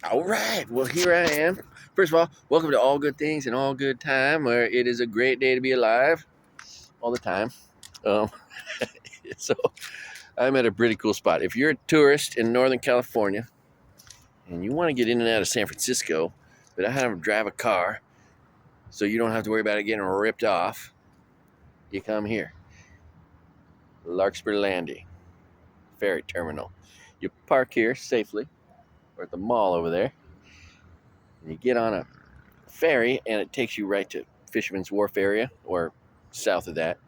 All right. Well, here I am. First of all, welcome to All Good Things and All Good Time, where it is a great day to be alive all the time. Um, so I'm at a pretty cool spot. If you're a tourist in Northern California and you want to get in and out of San Francisco, but I have to drive a car so you don't have to worry about it getting ripped off, you come here. Larkspur Landing Ferry Terminal. You park here safely. We're at the mall over there. And you get on a ferry and it takes you right to Fisherman's Wharf area or south of that.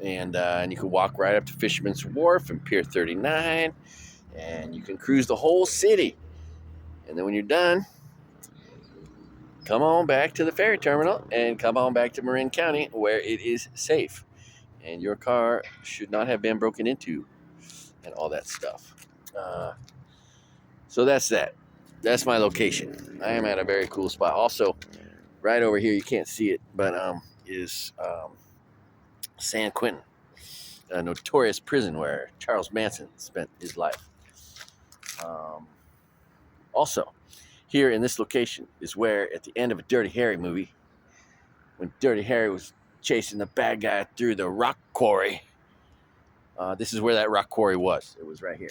And you can walk right up to Fisherman's Wharf and Pier 39, and you can cruise the whole city. And then when you're done, come on back to the ferry terminal and come on back to Marin County where it is safe. And your car should not have been broken into and all that stuff. So that's that. That's my location. I am at a very cool spot. Also, right over here, you can't see it, but is San Quentin, a notorious prison where Charles Manson spent his life. Also, here in this location is where, at the end of a Dirty Harry movie, when Dirty Harry was chasing the bad guy through the rock quarry, this is where that rock quarry was. It was right here.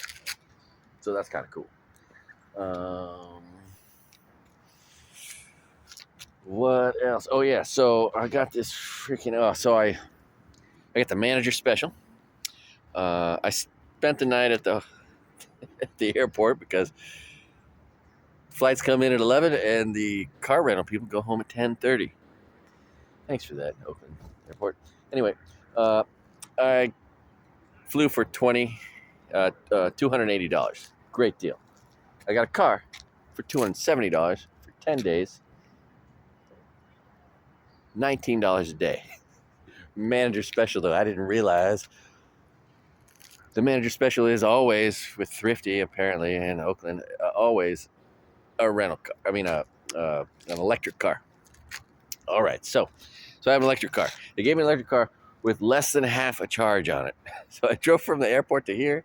So that's kind of cool. What else? Oh yeah, so I got this freaking. I got the manager special. I spent the night at the airport because flights come in at 11 and the car rental people go home at 10:30. Thanks for that, Oakland Airport. Anyway, I flew for $280. Great deal. I got a car for $270 for 10 days. $19 a day. Manager special, though, I didn't realize the manager special is always with Thrifty, apparently, in Oakland, always a rental car. An electric car. All right, so I have an electric car. They gave me an electric car with less than half a charge on it. So I drove from the airport to here,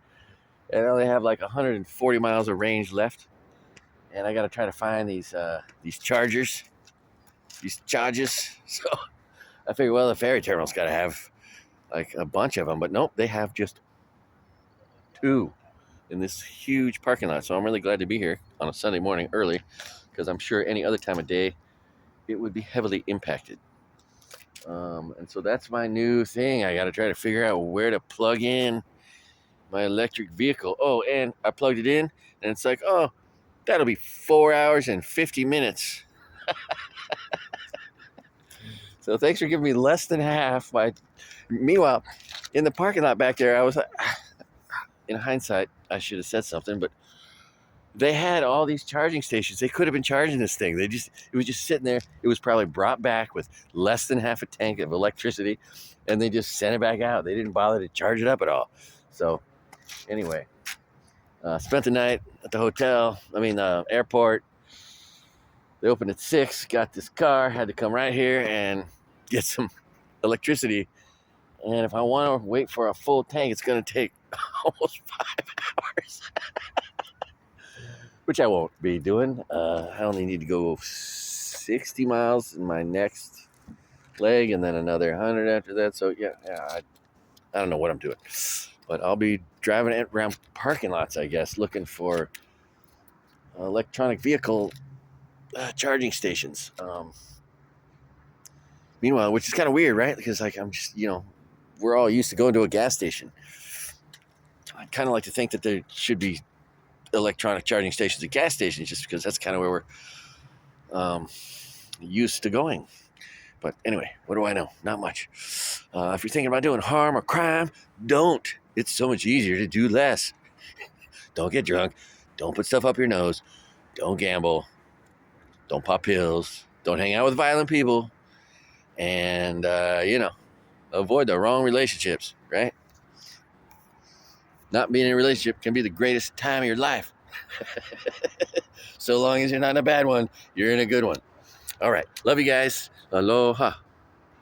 and I only have like 140 miles of range left. And I got to try to find these chargers, these charges. So I figured, well, the ferry terminal's got to have like a bunch of them, but nope, they have just 2 in this huge parking lot. So I'm really glad to be here on a Sunday morning early, because I'm sure any other time of day it would be heavily impacted. And so that's my new thing. I got to try to figure out where to plug in my electric vehicle. Oh, and I plugged it in, and it's like, oh, that'll be 4 hours and 50 minutes. So thanks for giving me less than half. Meanwhile, in the parking lot back there, I was like, in hindsight, I should have said something, but they had all these charging stations. They could have been charging this thing. It was just sitting there. It was probably brought back with less than half a tank of electricity, and they just sent it back out. They didn't bother to charge it up at all. So anyway, spent the night at the airport. They opened at 6, got this car, had to come right here and get some electricity. And if I want to wait for a full tank, it's going to take almost 5 hours. Which I won't be doing. I only need to go 60 miles in my next leg, and then another 100 after that. So yeah, I don't know what I'm doing, but I'll be driving around parking lots, I guess, looking for electronic vehicle charging stations. Meanwhile, which is kind of weird, right? Because I'm just, we're all used to going to a gas station. I'd kind of like to think that there should be electronic charging stations at gas stations, just because that's kind of where we're used to going. But anyway, what do I know? Not much. If you're thinking about doing harm or crime, don't. It's so much easier to do less. Don't get drunk. Don't put stuff up your nose. Don't gamble. Don't pop pills. Don't hang out with violent people. And, avoid the wrong relationships, right? Not being in a relationship can be the greatest time of your life. So long as you're not in a bad one, you're in a good one. All right. Love you guys. Aloha.